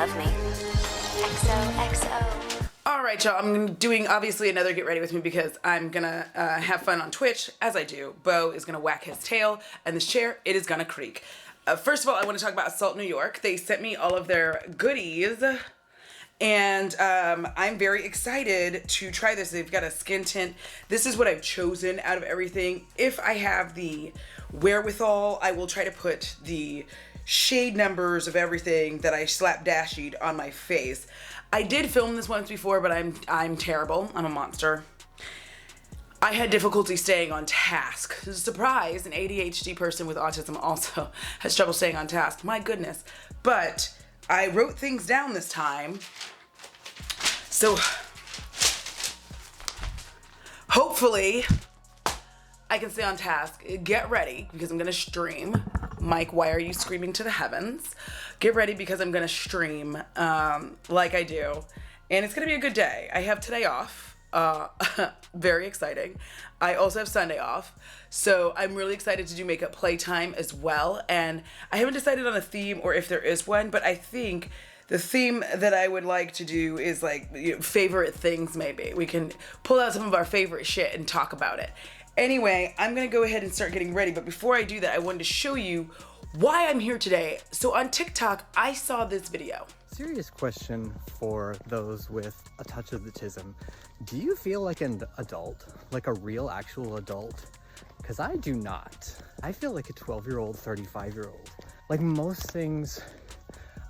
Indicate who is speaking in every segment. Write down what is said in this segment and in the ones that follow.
Speaker 1: love me. XOXO.
Speaker 2: All right, y'all. I'm doing obviously another Get Ready With Me because I'm gonna have fun on Twitch, as I do. Bo is gonna whack his tail, and this chair, it is gonna creak. First of all, I want to talk about Salt New York. They sent me all of their goodies, and I'm very excited to try this. They've got a skin tint. This is what I've chosen out of everything. If I have the wherewithal, I will try to put the shade numbers of everything that I slapdashied on my face. I did film this once before, but I'm terrible. I'm a monster. I had difficulty staying on task. Surprise, an ADHD person with autism also has trouble staying on task. My goodness. But I wrote things down this time. So hopefully I can stay on task. Get ready because I'm going to stream. Mike, why are you screaming to the heavens? Get ready because I'm going to stream like I do. And it's going to be a good day. I have today off. Very exciting. I also have Sunday off. So I'm really excited to do makeup playtime as well. And I haven't decided on a theme or if there is one, but I think the theme that I would like to do is like favorite things maybe. We can pull out some of our favorite shit and talk about it. Anyway, I'm going to go ahead and start getting ready. But before I do that, I wanted to show you why I'm here today. So on TikTok, I saw this video.
Speaker 3: Serious question for those with a touch of autism. Do you feel like an adult? Like a real actual adult? Because I do not. I feel like a 12-year-old, 35-year-old. Like most things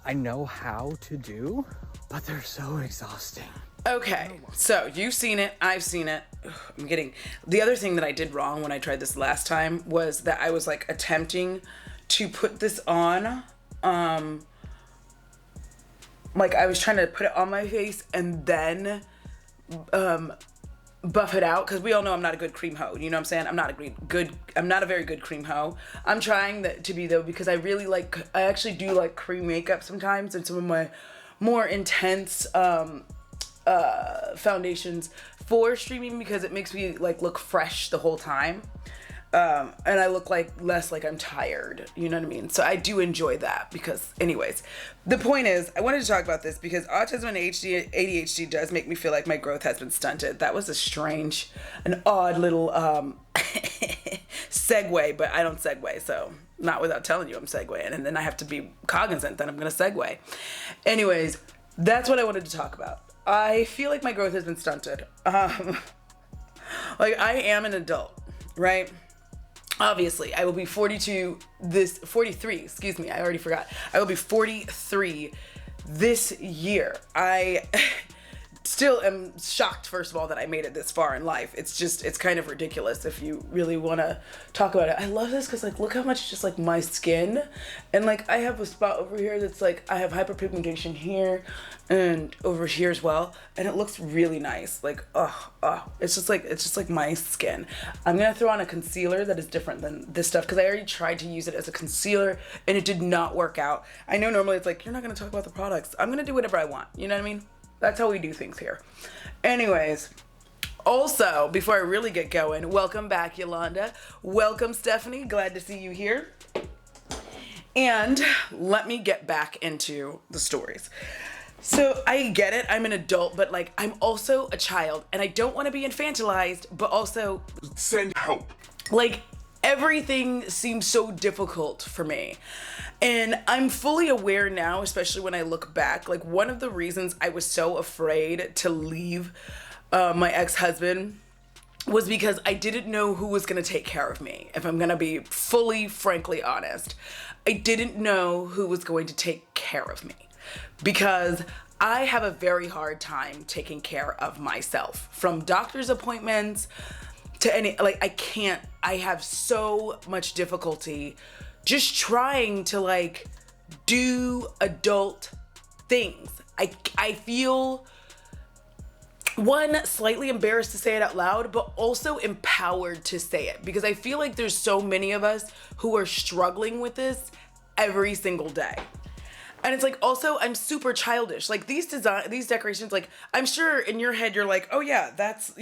Speaker 3: I know how to do, but they're so exhausting.
Speaker 2: Okay, so you've seen it, I've seen it. Ugh, the other thing that I did wrong when I tried this last time was that I was like attempting to put this on, like I was trying to put it on my face and then buff it out, because we all know I'm not a good cream hoe. You know what I'm saying? I'm not a very good cream hoe. I'm trying to be though, because I actually do like cream makeup sometimes, and some of my more intense foundations for streaming, because it makes me like look fresh the whole time. And I look less like I'm tired, you know what I mean? So I do enjoy that because anyways, the point is I wanted to talk about this because autism and ADHD does make me feel like my growth has been stunted. That was an odd little segue, but I don't segue. So not without telling you I'm segueing, and then I have to be cognizant that I'm going to segue. Anyways, that's what I wanted to talk about. I feel like my growth has been stunted. Like I am an adult, right? Obviously, I will be 43, excuse me, I already forgot. I will be 43 this year. I still am shocked, first of all, that I made it this far in life. It's kind of ridiculous if you really want to talk about it. I love this because, like, look how much just, like, my skin, and, like, I have a spot over here that's, like, I have hyperpigmentation here and over here as well, and it looks really nice. Like, it's just like my skin. I'm gonna throw on a concealer that is different than this stuff because I already tried to use it as a concealer and it did not work out. I know normally it's like, you're not gonna talk about the products. I'm gonna do whatever I want, you know what I mean? That's how we do things here. Anyways, also, before I really get going, welcome back, Yolanda. Welcome, Stephanie. Glad to see you here. And let me get back into the stories. So I get it, I'm an adult, but like I'm also a child and I don't want to be infantilized, but also
Speaker 4: send help.
Speaker 2: Like everything seems so difficult for me. And I'm fully aware now, especially when I look back, like one of the reasons I was so afraid to leave my ex-husband was because I didn't know who was going to take care of me. If I'm going to be fully, frankly honest, I didn't know who was going to take care of me. Because I have a very hard time taking care of myself, from doctor's appointments to I have so much difficulty just trying to like do adult things. I feel, one, slightly embarrassed to say it out loud, but also empowered to say it, because I feel like there's so many of us who are struggling with this every single day. And it's like, also, I'm super childish. Like these decorations, like I'm sure in your head, you're like, oh yeah, that's,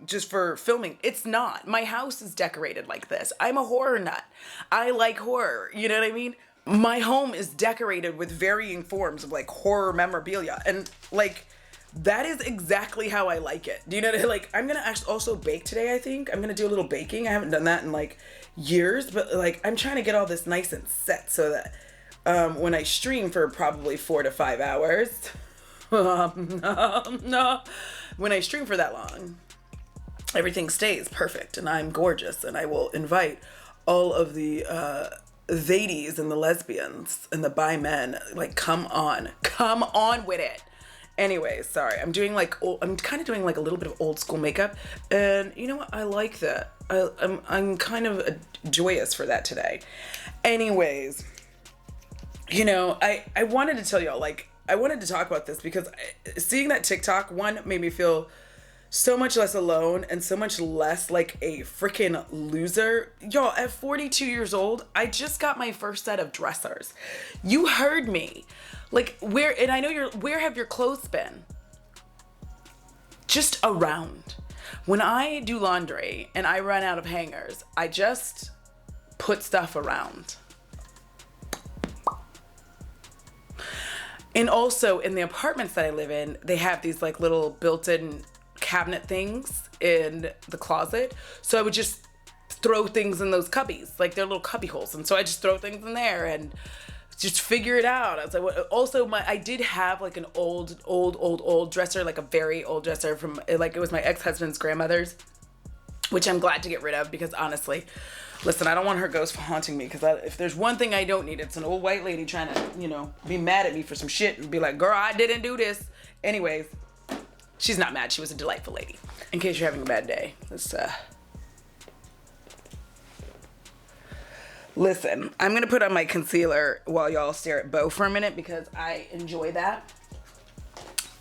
Speaker 2: just for filming. It's not. My house is decorated like this. I'm a horror nut. I like horror. You know what I mean? my home is decorated with varying forms of like horror memorabilia, and like that is exactly how I like it. Do you know, like I'm gonna actually also bake today. I think I'm gonna do a little baking. I haven't done that in like years, but like I'm trying to get all this nice and set so that when I stream for probably 4 to 5 hours, no, when I stream for that long, everything stays perfect and I'm gorgeous, and I will invite all of the ladies and the lesbians and the bi men, like come on with it. Anyways, sorry, I'm kind of doing like a little bit of old school makeup, and you know what, I like that. I'm kind of joyous for that today. Anyways, you know, I wanted to tell y'all, like, I wanted to talk about this because seeing that TikTok one made me feel so much less alone and so much less like a freaking loser. Y'all, at 42 years old, I just got my first set of dressers. You heard me. Like, where have your clothes been? Just around. When I do laundry and I run out of hangers, I just put stuff around. And also in the apartments that I live in, they have these like little built-in cabinet things in the closet. So I would just throw things in those cubbies, like they're little cubby holes. And so I just throw things in there and just figure it out. I was like, also I did have like an old dresser, like a very old dresser from like, it was my ex-husband's grandmother's, which I'm glad to get rid of because honestly, listen, I don't want her ghost haunting me, because if there's one thing I don't need, it's an old white lady trying to, you know, be mad at me for some shit and be like, girl, I didn't do this. Anyways, she's not mad. She was a delightful lady. In case you're having a bad day. Listen, I'm going to put on my concealer while y'all stare at Beau for a minute because I enjoy that.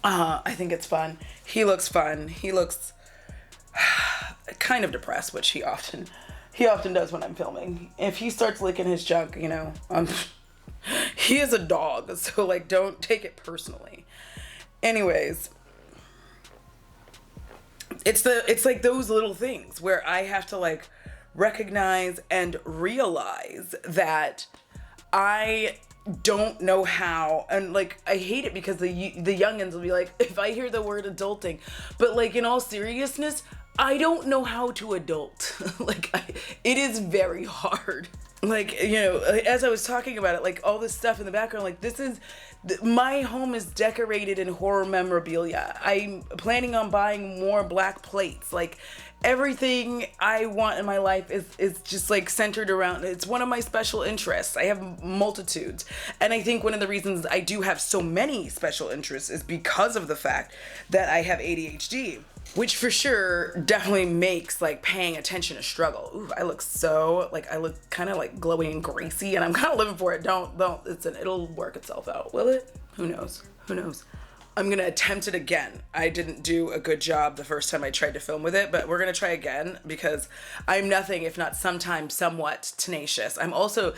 Speaker 2: I think it's fun. He looks fun. He looks kind of depressed, which he often does when I'm filming. If he starts licking his junk, you know, he is a dog, so like don't take it personally. Anyways, it's like those little things where I have to like recognize and realize that I don't know how, and like I hate it because the youngins will be like, if I hear the word adulting, but like in all seriousness, I don't know how to adult. Like it is very hard. Like, you know, as I was talking about it, like all this stuff in the background, like this is, my home is decorated in horror memorabilia. I'm planning on buying more black plates. Like everything I want in my life is just like centered around, it's one of my special interests. I have multitudes. And I think one of the reasons I do have so many special interests is because of the fact that I have ADHD. Which for sure definitely makes like paying attention a struggle. Ooh, I look so, like I look kind of like glowy and greasy, and I'm kind of living for it. It'll work itself out. Will it? Who knows? Who knows? I'm gonna attempt it again. I didn't do a good job the first time I tried to film with it, but we're gonna try again because I'm nothing if not sometimes somewhat tenacious. I'm also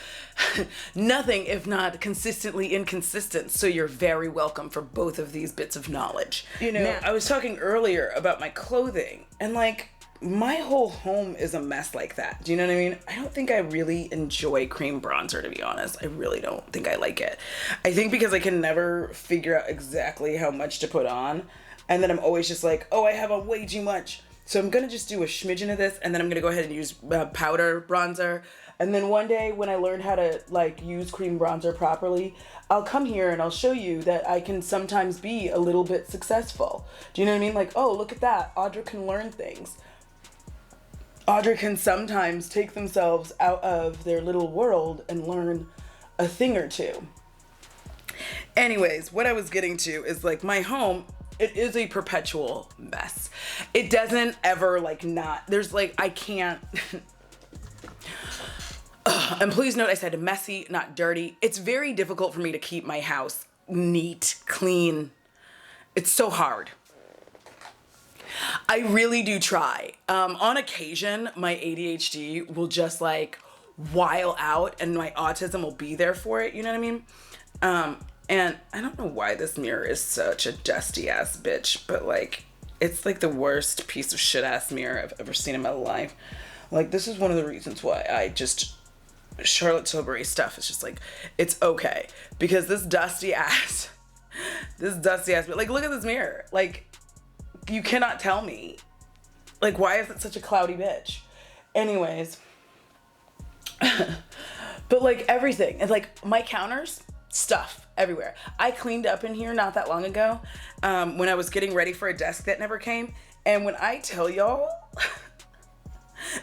Speaker 2: nothing if not consistently inconsistent, so you're very welcome for both of these bits of knowledge. You know, now, I was talking earlier about my clothing, and like, my whole home is a mess like that. Do you know what I mean? I don't think I really enjoy cream bronzer, to be honest. I really don't think I like it. I think because I can never figure out exactly how much to put on. And then I'm always just like, oh, I have on way too much. So I'm going to just do a smidgen of this. And then I'm going to go ahead and use powder bronzer. And then one day when I learn how to like use cream bronzer properly, I'll come here and I'll show you that I can sometimes be a little bit successful. Do you know what I mean? Like, oh, look at that. Audra can learn things. Audra can sometimes take themselves out of their little world and learn a thing or two. Anyways, what I was getting to is like my home, it is a perpetual mess. It doesn't ever like not, there's like, I can't. And please note I said messy, not dirty. It's very difficult for me to keep my house neat, clean. It's so hard. I really do try. On occasion, my ADHD will just like while out and my autism will be there for it. You know what I mean? And I don't know why this mirror is such a dusty ass bitch, but like, it's like the worst piece of shit ass mirror I've ever seen in my life. Like, this is one of the reasons why I just Charlotte Tilbury stuff is just like, it's okay. Because this dusty ass, like, look at this mirror. Like, you cannot tell me. Like, why is it such a cloudy bitch? Anyways. But like everything. And like my counters, stuff everywhere. I cleaned up in here not that long ago when I was getting ready for a desk that never came. And when I tell y'all,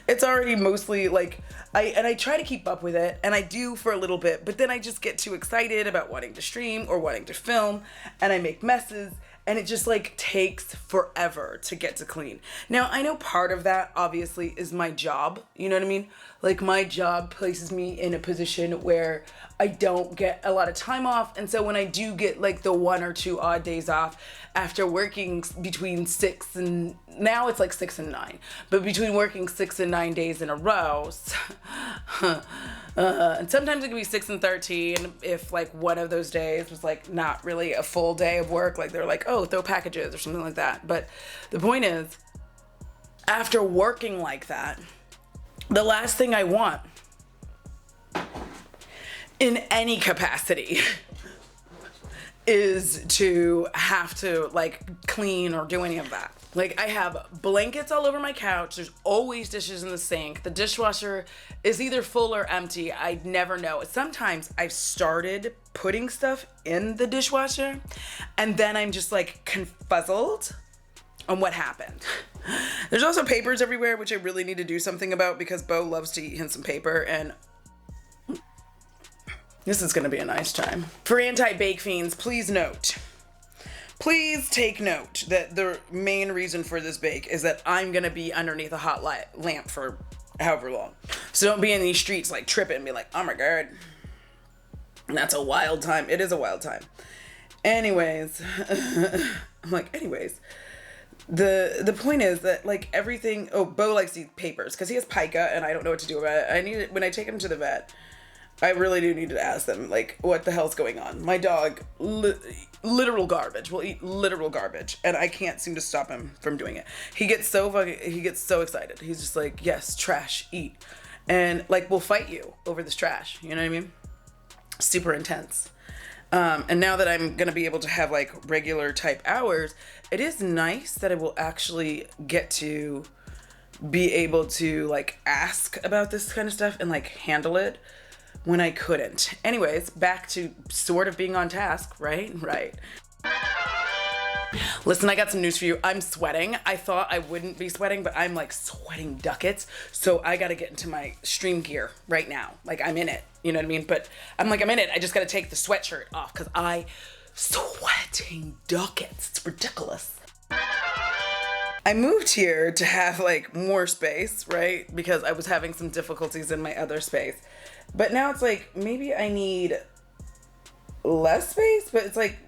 Speaker 2: it's already mostly like, I try to keep up with it, and I do for a little bit, but then I just get too excited about wanting to stream or wanting to film, and I make messes, and it just like takes forever to get to clean. Now, I know part of that obviously is my job, you know what I mean? Like my job places me in a position where I don't get a lot of time off, and so when I do get like the 1 or 2 odd days off after working between 6 and, now it's like 6 and 9, but between working 6 and 9 days in a row, and sometimes it can be 6 and 13 if like one of those days was like not really a full day of work, like they're like, oh, throw packages or something like that. But the point is, after working like that, the last thing I want in any capacity is to have to like clean or do any of that. Like I have blankets all over my couch. There's always dishes in the sink. The dishwasher is either full or empty. I never know. Sometimes I've started putting stuff in the dishwasher and then I'm just like confuzzled on what happened. There's also papers everywhere, which I really need to do something about because Bo loves to eat him some paper, and this is gonna be a nice time. For anti-bake fiends, please take note that the main reason for this bake is that I'm gonna be underneath a hot lamp for however long. So don't be in these streets like tripping and be like, oh my God. And that's a wild time. It is a wild time. Anyways, I'm like, anyways. The point is that like everything, Bo likes these papers because he has pica and I don't know what to do about it. When I take him to the vet, I really do need to ask them, like, what the hell's going on? My dog, literal garbage, will eat literal garbage, and I can't seem to stop him from doing it. He gets so excited. He's just like, yes, trash, eat. And, like, we'll fight you over this trash, you know what I mean? Super intense. And now that I'm going to be able to have, like, regular type hours, it is nice that I will actually get to be able to, like, ask about this kind of stuff and, like, handle it when I couldn't. Anyways, back to sort of being on task, right? Right. Listen, I got some news for you. I'm sweating. I thought I wouldn't be sweating, but I'm like sweating ducats. So I gotta get into my stream gear right now. Like I'm in it, you know what I mean? But I'm in it. I just gotta take the sweatshirt off because I sweating ducats. It's ridiculous. I moved here to have like more space, right? Because I was having some difficulties in my other space. But now it's like, maybe I need less space, but it's like,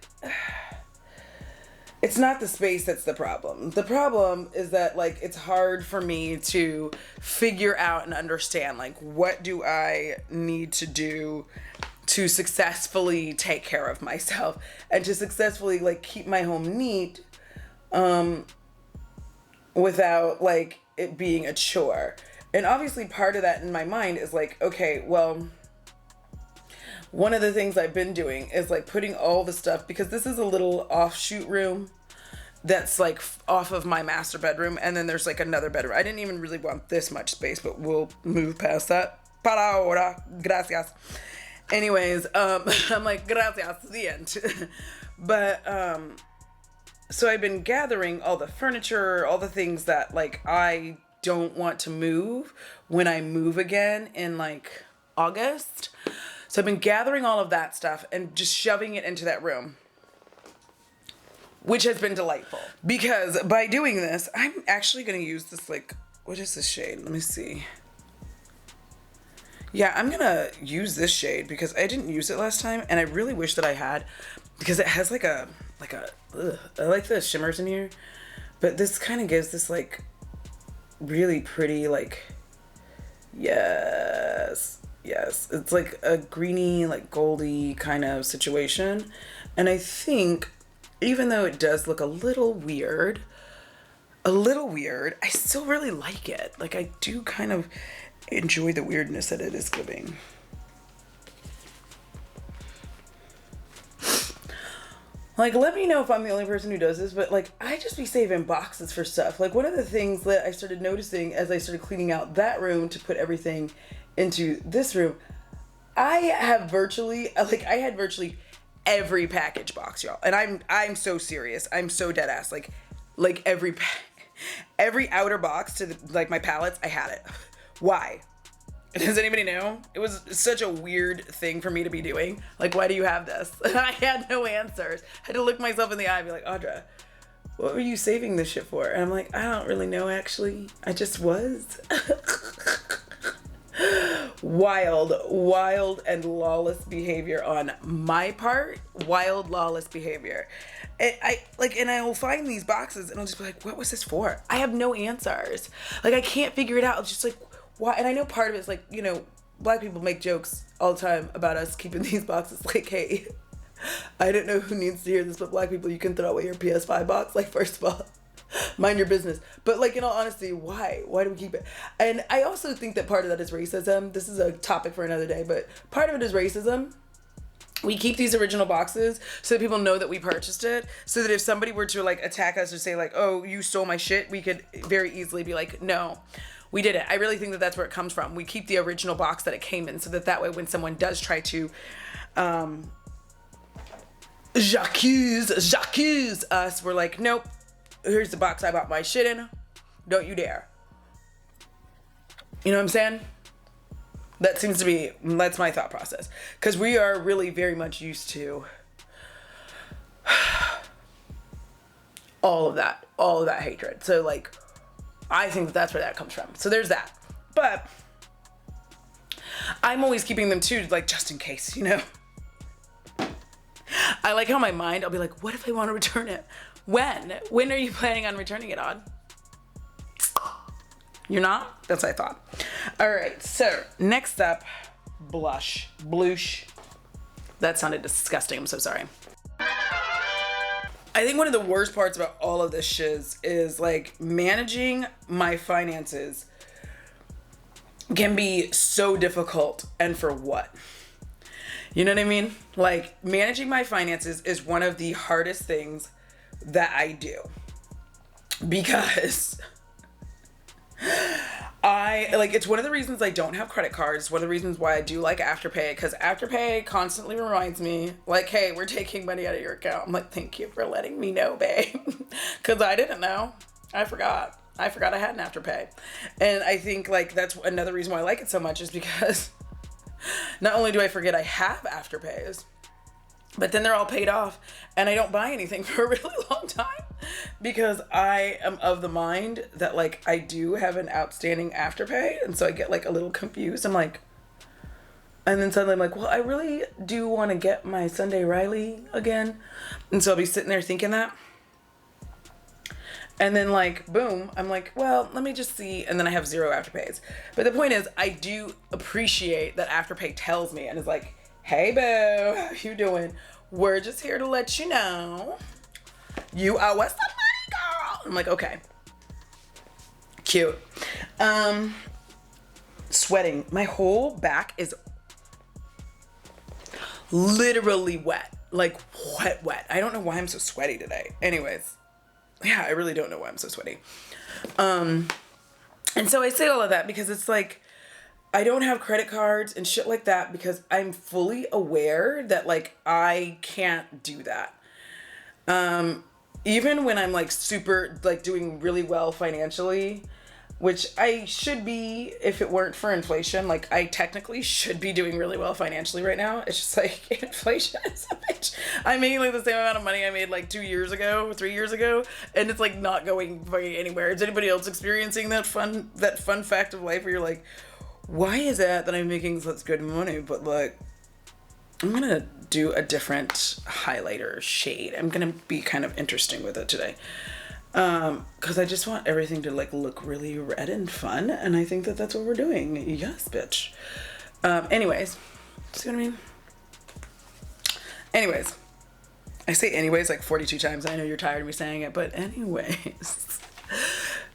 Speaker 2: it's not the space that's the problem. The problem is that like, it's hard for me to figure out and understand, like, what do I need to do to successfully take care of myself and to successfully like keep my home neat, without like it being a chore. And obviously part of that in my mind is like, okay, well, one of the things I've been doing is like putting all the stuff, because this is a little offshoot room that's like off of my master bedroom. And then there's like another bedroom. I didn't even really want this much space, but we'll move past that. Para ahora. Gracias. Anyways, I'm like, gracias, the end. But, so I've been gathering all the furniture, all the things that like I don't want to move when I move again in like August. So I've been gathering all of that stuff and just shoving it into that room, which has been delightful because by doing this, I'm actually going to use this, like, what is this shade? Let me see. Yeah, I'm going to use this shade because I didn't use it last time and I really wish that I had, because it has like I like the shimmers in here, but this kind of gives this like really pretty, like, yes, it's like a greeny, like goldy kind of situation. And I think even though it does look a little weird, I still really like it. Like I do kind of, enjoy the weirdness that it is giving. Like, let me know if I'm the only person who does this, but like, I just be saving boxes for stuff. Like, one of the things that I started noticing as I started cleaning out that room to put everything into this room, I had virtually every package box, y'all. And I'm so serious. I'm so dead ass. Like every outer box to like my palettes, I had it. Why? Does anybody know? It was such a weird thing for me to be doing. Like, why do you have this? I had no answers. I had to look myself in the eye and be like, Audra, what were you saving this shit for? And I'm like, I don't really know, actually. I just was. Wild and lawless behavior on my part. Wild, lawless behavior. And I will find these boxes and I'll just be like, what was this for? I have no answers. Like, I can't figure it out. It's just like, why? And I know part of it's like, you know, Black people make jokes all the time about us keeping these boxes. Like, hey, I don't know who needs to hear this, but Black people, you can throw away your PS5 box. Like, first of all, mind your business. But like, in all honesty, why? Why do we keep it? And I also think that part of that is racism. This is a topic for another day, but part of it is racism. We keep these original boxes so that people know that we purchased it, so that if somebody were to like attack us or say like, oh, you stole my shit, we could very easily be like, no, we did it. I really think that that's where it comes from. We keep the original box that it came in, so that way when someone does try to j'accuse us, we're like, nope, here's the box I bought my shit in. Don't you dare. You know what I'm saying? That's my thought process. Because we are really very much used to all of that hatred. So like, I think that that's where that comes from. So there's that. But I'm always keeping them too, like, just in case, you know? I like how my mind, I'll be like, what if I want to return it? When? When are you planning on returning it, Aud? You're not? That's what I thought. All right, so next up, blush. Bloosh. That sounded disgusting. I'm so sorry. I think one of the worst parts about all of this shiz is like managing my finances can be so difficult, and for what? You know what I mean? Like, managing my finances is one of the hardest things that I do, because it's one of the reasons I don't have credit cards. One of the reasons why I do like Afterpay, because Afterpay constantly reminds me, like, hey, we're taking money out of your account. I'm like, thank you for letting me know, babe. Because I didn't know. I forgot I had an Afterpay. And I think, like, that's another reason why I like it so much, is because not only do I forget I have Afterpays, but then they're all paid off and I don't buy anything for a really long time, because I am of the mind that, like, I do have an outstanding Afterpay. And so I get, like, a little confused. I'm like, and then suddenly I'm like, well, I really do want to get my Sunday Riley again. And so I'll be sitting there thinking that. And then, like, boom, I'm like, well, let me just see. And then I have 0 Afterpays. But the point is, I do appreciate that Afterpay tells me and is like, hey, boo, how you doing? We're just here to let you know you owe us some money, girl. I'm like, okay. Cute. Sweating. My whole back is literally wet. Like, wet. I don't know why I'm so sweaty today. Anyways. Yeah, I really don't know why I'm so sweaty. And so I say all of that because it's like, I don't have credit cards and shit like that, because I'm fully aware that, like, I can't do that. Even when I'm, like, super, like, doing really well financially, which I should be if it weren't for inflation. Like, I technically should be doing really well financially right now. It's just like, inflation is a bitch. I'm making like the same amount of money I made like 3 years ago, and it's like not going anywhere. Is anybody else experiencing that fun fact of life where you're like, why is that I'm making such good money, but like, I'm gonna do a different highlighter shade. I'm gonna be kind of interesting with it today. Cause I just want everything to like look really red and fun, and I think that that's what we're doing. Yes, bitch. Anyways, see what I mean? Anyways, I say anyways like 42 times. I know you're tired of me saying it, but anyways.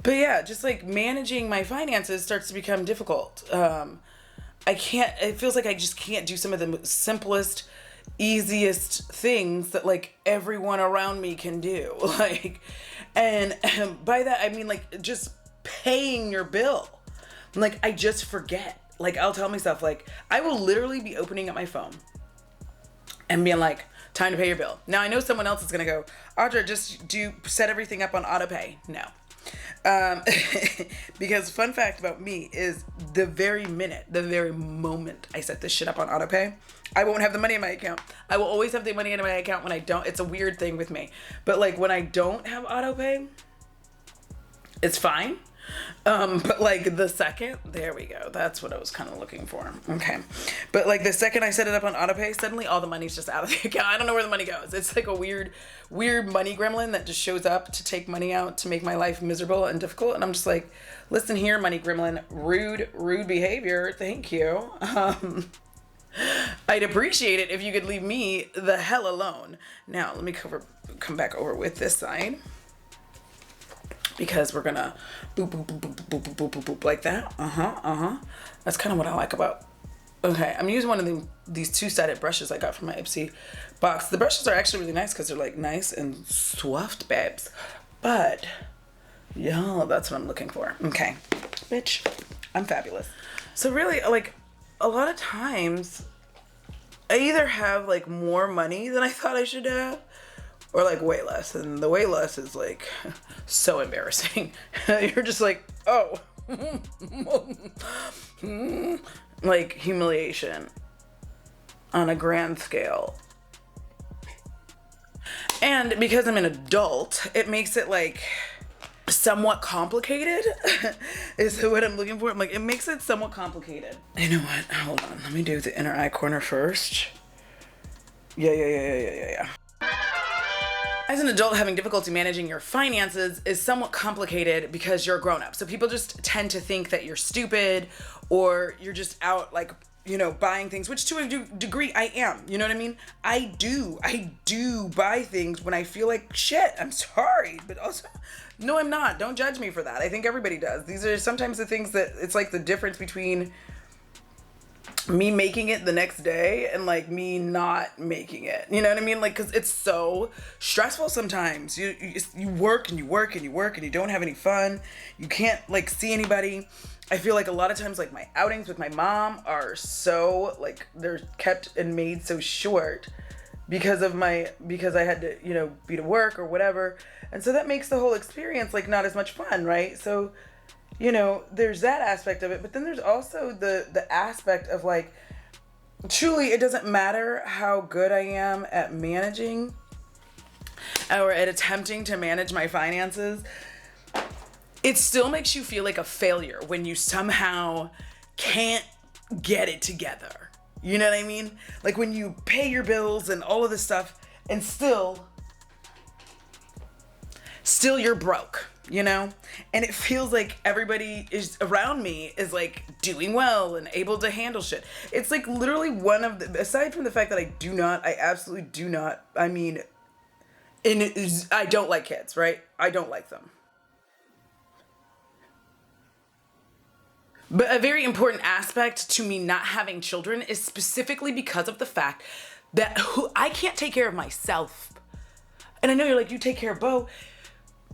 Speaker 2: But yeah, just like managing my finances starts to become difficult. It feels like I just can't do some of the simplest, easiest things that like everyone around me can do. Like, and by that, I mean like just paying your bill. Like, I just forget. Like, I'll tell myself, like, I will literally be opening up my phone and being like, time to pay your bill. Now, I know someone else is going to go, Audra, just set everything up on auto pay. No. Because fun fact about me is the very moment I set this shit up on auto pay, I won't have the money in my account. I will always have the money in my account when I don't. It's a weird thing with me. But like when I don't have auto pay, it's fine. But like the second, there we go. That's what I was kind of looking for. Okay. But like the second I set it up on autopay, suddenly all the money's just out of the account. I don't know where the money goes. It's like a weird money gremlin that just shows up to take money out to make my life miserable and difficult. And I'm just like, listen here, money gremlin, rude behavior. Thank you. I'd appreciate it if you could leave me the hell alone. Now let me come back over with this side. Because we're gonna boop, boop, boop, boop, boop, boop, boop, boop, boop, like that. That's kind of what I like about. Okay, I'm using one of these two-sided brushes I got from my Ipsy box. The brushes are actually really nice because they're like nice and soft, babes. But, yeah, that's what I'm looking for. Okay, bitch, I'm fabulous. So really, like, a lot of times, I either have like more money than I thought I should have, or like way less, and the way less is like so embarrassing. You're just like, oh, like humiliation on a grand scale. And because I'm an adult, it makes it like somewhat complicated is what I'm looking for. I'm like, it makes it somewhat complicated. You know what? Hold on. Let me do the inner eye corner first. Yeah. As an adult, having difficulty managing your finances is somewhat complicated because you're a grown-up. So people just tend to think that you're stupid or you're just out like, you know, buying things, which to a degree I am. You know what I mean? I do buy things when I feel like shit. I'm sorry, but also, no, I'm not. Don't judge me for that. I think everybody does. These are sometimes the things that it's like the difference between me making it the next day and like me not making it, you know what I mean? Like, cause it's so stressful sometimes. You work and you work and you work and you don't have any fun. You can't like see anybody. I feel like a lot of times like my outings with my mom are so like they're kept and made so short because I had to, you know, be to work or whatever. And so that makes the whole experience like not as much fun, right? So you know, there's that aspect of it, but then there's also the aspect of like, truly, it doesn't matter how good I am at managing or at attempting to manage my finances. It still makes you feel like a failure when you somehow can't get it together. You know what I mean? Like when you pay your bills and all of this stuff and still you're broke. You know, and it feels like everybody is around me is like doing well and able to handle shit. It's like literally one of the, aside from the fact that I absolutely do not, I mean, I don't like kids, right? I don't like them. But a very important aspect to me not having children is specifically because of the fact that I can't take care of myself. And I know you're like, you take care of Bo.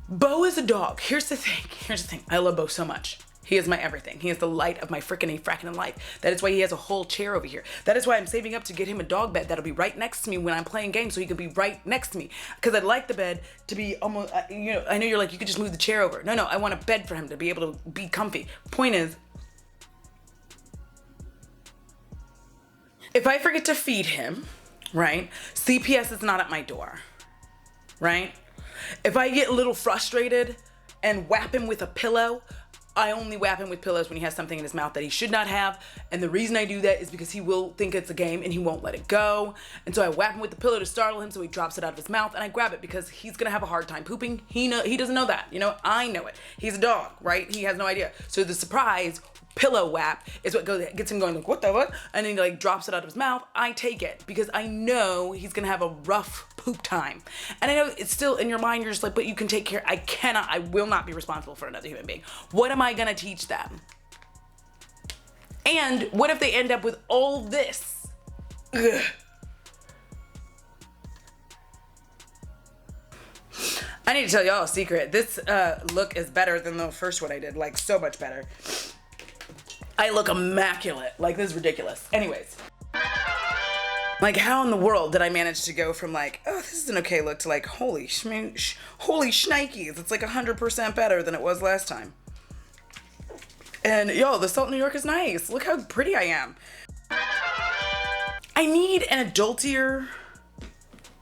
Speaker 2: Bo is a dog. Here's the thing. I love Bo so much. He is my everything. He is the light of my frickin' life. That is why he has a whole chair over here. That is why I'm saving up to get him a dog bed that'll be right next to me when I'm playing games so he can be right next to me. Because I'd like the bed to be almost, you know, I know you're like, you could just move the chair over. No, I want a bed for him to be able to be comfy. Point is, if I forget to feed him, right, CPS is not at my door, right? If I get a little frustrated and whap him with a pillow, I only whap him with pillows when he has something in his mouth that he should not have. And the reason I do that is because he will think it's a game and he won't let it go. And so I whap him with the pillow to startle him so he drops it out of his mouth and I grab it because he's gonna have a hard time pooping. He doesn't know that, you know, I know it. He's a dog, right? He has no idea. So the surprise pillow whap is what gets him going like, what the what? And then he like drops it out of his mouth. I take it because I know he's gonna have a rough poop time. And I know it's still in your mind, you're just like, but you can take care. I will not be responsible for another human being. What am I gonna teach them? And what if they end up with all this? Ugh. I need to tell y'all a secret. This look is better than the first one I did, like so much better. I look immaculate. Like, this is ridiculous. Anyways. Like, how in the world did I manage to go from like, oh, this is an okay look to like, holy shnikes, it's like 100% better than it was last time. And yo, the salt in New York is nice. Look how pretty I am. I need an adultier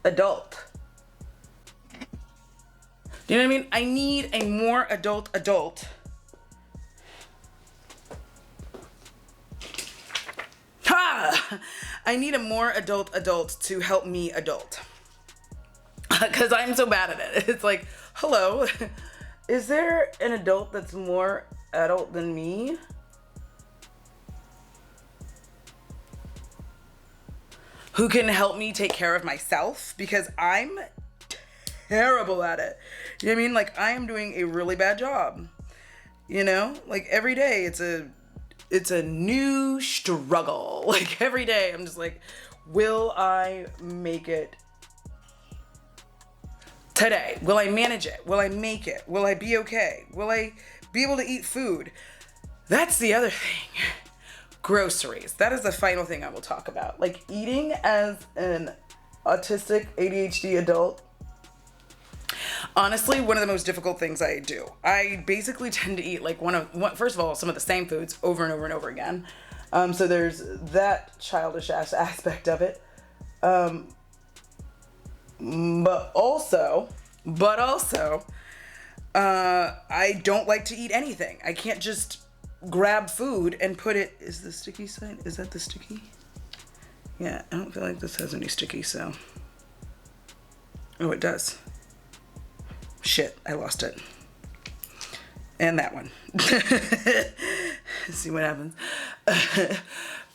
Speaker 2: adult. Do you know what I mean? I need a more adult. Ha! I need a more adult to help me adult. Because I'm so bad at it. It's like, hello, is there an adult that's more adult than me? Who can help me take care of myself? Because I'm terrible at it. You know what I mean? Like, I am doing a really bad job. You know? Like, every day it's a new struggle. Like, every day I'm just like, will I make it today? Will I manage it? Will I make it? Will I be okay? Will I be able to eat food? That's the other thing. Groceries. That is the final thing I will talk about. Like, eating as an autistic ADHD adult. Honestly, one of the most difficult things I do. I basically tend to eat like first of all, some of the same foods over and over and over again. So there's that childish aspect of it. But also, I don't like to eat anything. I can't just grab food and put it. Is the sticky side? Is that the sticky? Yeah, I don't feel like this has any sticky, so. Oh, it does. Shit, I lost it. And that one. See what happens.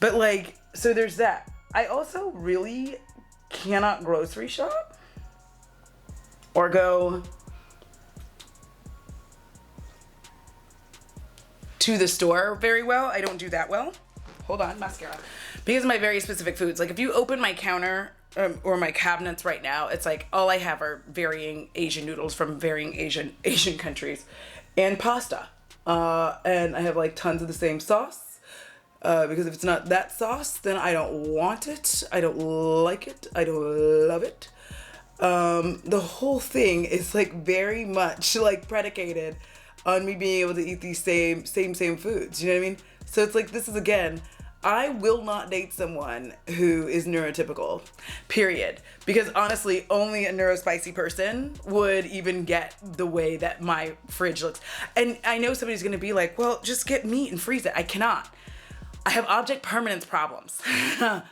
Speaker 2: But like, so there's that. I also really cannot grocery shop or go to the store very well. I don't do that well. Hold on, mascara. Because of my very specific foods. Like, if you open my counter or my cabinets right now, it's like all I have are varying Asian noodles from varying Asian countries and pasta. And I have like tons of the same sauce. Because if it's not that sauce, then I don't want it. I don't like it. I don't love it. The whole thing is like very much like predicated on me being able to eat these same foods. You know what I mean? So it's like, this is again, I will not date someone who is neurotypical, period. Because honestly, only a neurospicy person would even get the way that my fridge looks. And I know somebody's gonna be like, well, just get meat and freeze it. I cannot. I have object permanence problems. And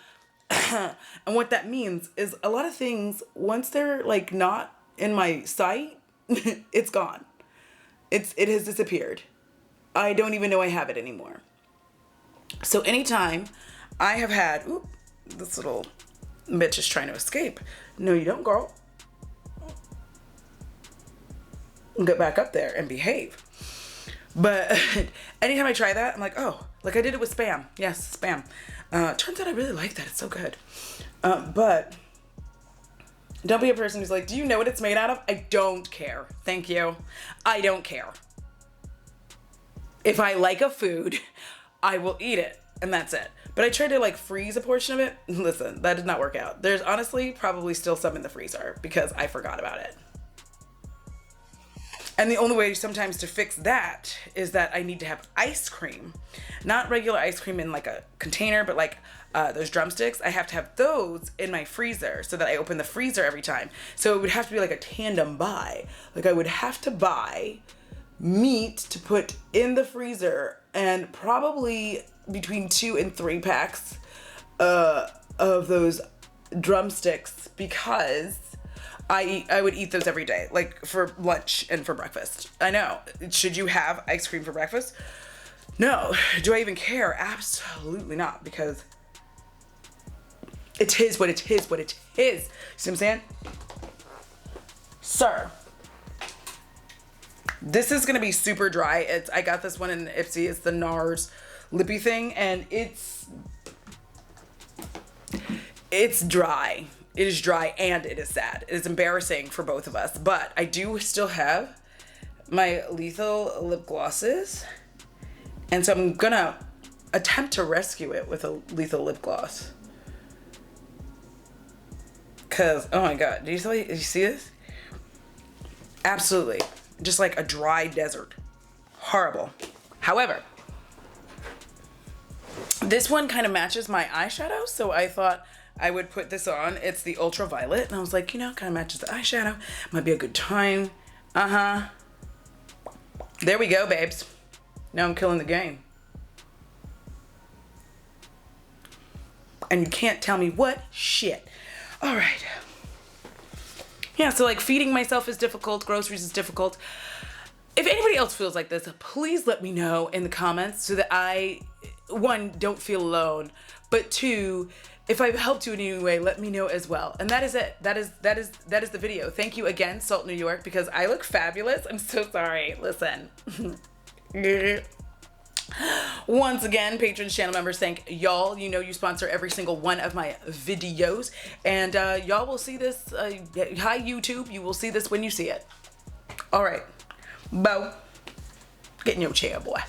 Speaker 2: what that means is a lot of things, once they're like not in my sight, it's gone. It has disappeared. I don't even know I have it anymore. So anytime I have had, oop, this little bitch is trying to escape. No, you don't, girl. Get back up there and behave. But anytime I try that, I'm like, oh, like I did it with Spam. Yes, Spam. Turns out I really like that. It's so good. But don't be a person who's like, do you know what it's made out of? I don't care. Thank you. I don't care. If I like a food, I will eat it, and that's it. But I tried to like freeze a portion of it. Listen, that did not work out. There's honestly probably still some in the freezer because I forgot about it. And the only way sometimes to fix that is that I need to have ice cream. Not regular ice cream in like a container, but like those drumsticks. I have to have those in my freezer so that I open the freezer every time. So it would have to be like a tandem buy. Like I would have to buy meat to put in the freezer and probably between 2 and 3 packs of those drumsticks because I would eat those every day, like for lunch and for breakfast. I know. Should you have ice cream for breakfast? No. Do I even care? Absolutely not, because it is what it is what it is. See what I'm saying? Sir. This is gonna be super dry. I got this one in Ipsy. It's the NARS lippy thing, and it's dry. It is dry and it is sad. It is embarrassing for both of us, but I do still have my lethal lip glosses, and so I'm gonna attempt to rescue it with a lethal lip gloss. Cause, oh my God, do you see this? Absolutely, just like a dry desert. Horrible. However, this one kind of matches my eyeshadow, so I thought I would put this on. It's the ultraviolet, and I was like, you know, kind of matches the eyeshadow. Might be a good time. There we go, babes. Now I'm killing the game. And you can't tell me what shit. All right. Yeah, so like feeding myself is difficult. Groceries is difficult. If anybody else feels like this, please let me know in the comments so that I, one, don't feel alone, but two, if I've helped you in any way, let me know as well. And that is it. That is the video. Thank you again, Salt New York, because I look fabulous. I'm so sorry. Listen. Once again, patrons, channel members, thank y'all. You know you sponsor every single one of my videos. And y'all will see this. Hi, YouTube. You will see this when you see it. All right. Bo. Get in your chair, boy.